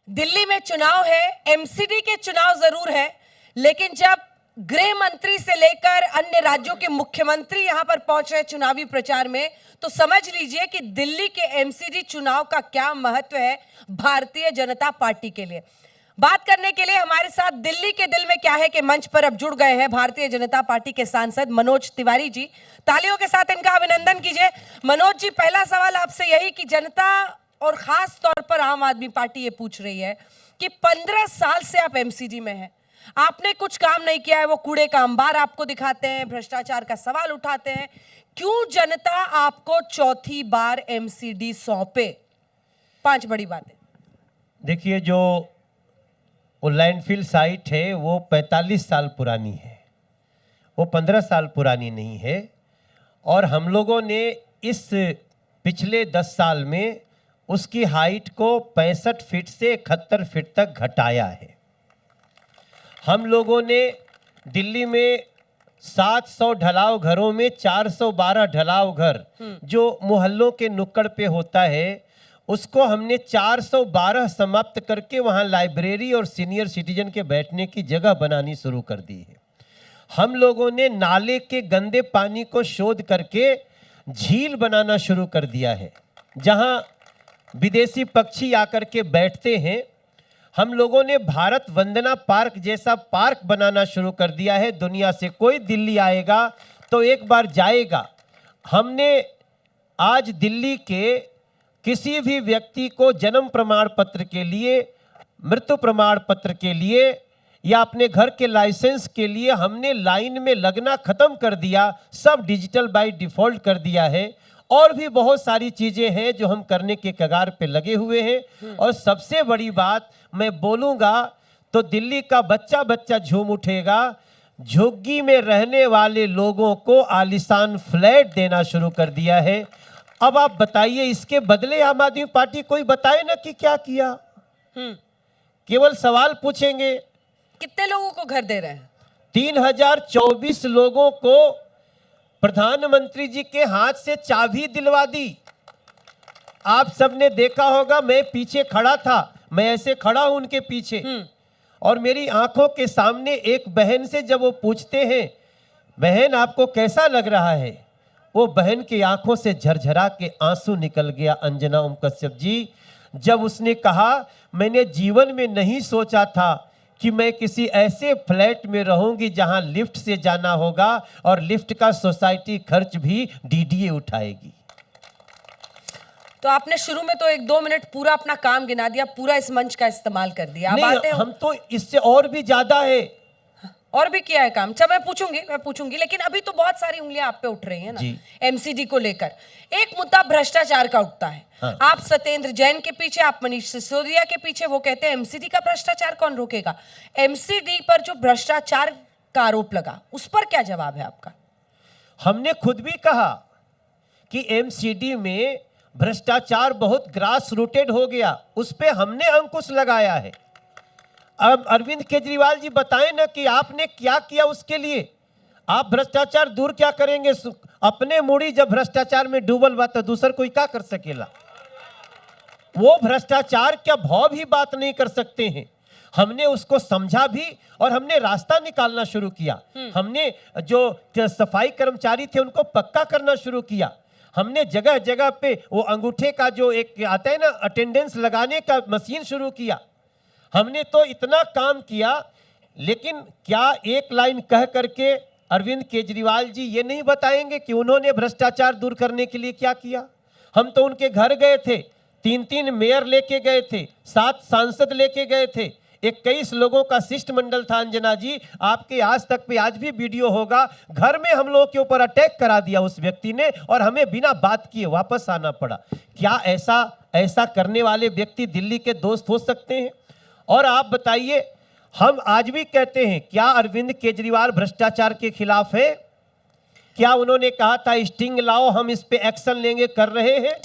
दिल्ली में चुनाव है, एमसीडी के चुनाव जरूर है, लेकिन जब गृह मंत्री से लेकर अन्य राज्यों के मुख्यमंत्री यहां पर पहुंच रहे चुनावी प्रचार में, तो समझ लीजिए कि दिल्ली के एमसीडी चुनाव का क्या महत्व है भारतीय जनता पार्टी के लिए। बात करने के लिए हमारे साथ दिल्ली के दिल में क्या है कि मंच पर अब जुड़ गए हैं भारतीय जनता पार्टी के सांसद मनोज तिवारी जी। तालियों के साथ इनका अभिनंदन कीजिए। मनोज जी, पहला सवाल आपसे यही कि जनता और खास तौर पर आम आदमी पार्टी ये पूछ रही है कि 15 साल से आप एमसीडी में हैं, आपने कुछ काम नहीं किया है, वो कूड़े का अंबार आपको दिखाते हैं, भ्रष्टाचार का सवाल उठाते हैं, क्यों जनता आपको चौथी बार एमसीडी सौंपे? 5 बड़ी बातें। देखिए, जो वो लैंडफिल साइट है वो 45 साल पुरानी है, वो 15 साल पुरानी नहीं है। और हम लोगों ने इस पिछले 10 साल में उसकी हाइट को 65 फीट से 71 फीट तक घटाया है। हम लोगों ने दिल्ली में 700 ढलाव घरों में 412 ढलाव घर जो मोहल्लों के नुक्कड़ पे होता है, उसको हमने 412 समाप्त करके वहाँ लाइब्रेरी और सीनियर सिटीजन के बैठने की जगह बनानी शुरू कर दी है। हम लोगों ने नाले के गंदे पानी को शोध करके झील बनाना शुरू कर दिया है, जहाँ विदेशी पक्षी आकर के बैठते हैं। हम लोगों ने भारत वंदना पार्क जैसा पार्क बनाना शुरू कर दिया है। दुनिया से कोई दिल्ली आएगा तो एक बार जाएगा। हमने आज दिल्ली के किसी भी व्यक्ति को जन्म प्रमाण पत्र के लिए, मृत्यु प्रमाण पत्र के लिए या अपने घर के लाइसेंस के लिए हमने लाइन में लगना खत्म कर दिया, सब डिजिटल बाय डिफॉल्ट कर दिया है। और भी बहुत सारी चीजें हैं जो हम करने के कगार पे लगे हुए हैं। और सबसे बड़ी बात मैं बोलूंगा तो दिल्ली का बच्चा बच्चा झूम उठेगा। झुग्गी में रहने वाले लोगों को आलीशान फ्लैट देना शुरू कर दिया है। अब आप बताइए, इसके बदले आम आदमी पार्टी कोई बताए ना कि क्या किया। केवल सवाल पूछेंगे। कितने लोगों को घर दे रहे हैं? 3024 लोगों को प्रधानमंत्री जी के हाथ से चाबी दिलवा दी। आप सबने देखा होगा, मैं पीछे खड़ा था, मैं ऐसे खड़ा हूं उनके पीछे, और मेरी आंखों के सामने एक बहन से जब वो पूछते हैं, बहन आपको कैसा लग रहा है, वो बहन की आंखों से झरझरा के आंसू निकल गया। अंजना ओम कश्यप जी, जब उसने कहा मैंने जीवन में नहीं सोचा था कि मैं किसी ऐसे फ्लैट में रहूंगी जहां लिफ्ट से जाना होगा और लिफ्ट का सोसाइटी खर्च भी डीडीए उठाएगी। तो आपने शुरू में तो 1-2 मिनट पूरा अपना काम गिना दिया, पूरा इस मंच का इस्तेमाल कर दिया। नहीं, हम तो इससे और भी ज्यादा है, और भी किया है काम। अच्छा, मैं पूछूंगी, लेकिन अभी तो बहुत सारी उंगलियां आप पे उठ रही हैं ना एमसीडी को लेकर। एक मुद्दा भ्रष्टाचार का उठता है। हाँ। आप सत्येंद्र जैन के पीछे, आप मनीष सिसोदिया के पीछे, वो कहते हैं एमसीडी का भ्रष्टाचार कौन रोकेगा। एमसीडी पर जो भ्रष्टाचार का आरोप लगा, उस पर क्या जवाब है आपका? हमने खुद भी कहा कि एमसीडी में भ्रष्टाचार बहुत ग्रास रूटेड हो गया, उस पर हमने अंकुश लगाया है। अब अरविंद केजरीवाल जी बताएं ना कि आपने क्या किया उसके लिए। आप भ्रष्टाचार दूर क्या करेंगे? अपने मुड़ी जब भ्रष्टाचार में डूबल बा तो दूसर कोई क्या कर सकेला। वो भ्रष्टाचार क्या भाव भी बात नहीं कर सकते हैं। हमने उसको समझा भी और हमने रास्ता निकालना शुरू किया। हमने जो सफाई कर्मचारी थे उनको पक्का करना शुरू किया। हमने जगह जगह पे वो अंगूठे का जो एक आता है ना, अटेंडेंस लगाने का मशीन शुरू किया। हमने तो इतना काम किया, लेकिन क्या एक लाइन कह करके अरविंद केजरीवाल जी ये नहीं बताएंगे कि उन्होंने भ्रष्टाचार दूर करने के लिए क्या किया? हम तो उनके घर गए थे, 3-3 मेयर लेके गए थे, 7 सांसद लेके गए थे, 21 लोगों का शिष्टमंडल था। अंजना जी, आपके आज तक पे आज भी वीडियो होगा, घर में हम लोगों के ऊपर अटैक करा दिया उस व्यक्ति ने और हमें बिना बात किए वापस आना पड़ा। क्या ऐसा करने वाले व्यक्ति दिल्ली के दोस्त हो सकते हैं? और आप बताइए, हम आज भी कहते हैं, क्या अरविंद केजरीवाल भ्रष्टाचार के खिलाफ है? क्या उन्होंने कहा था स्टिंग लाओ, हम इस पे एक्शन लेंगे, कर रहे हैं?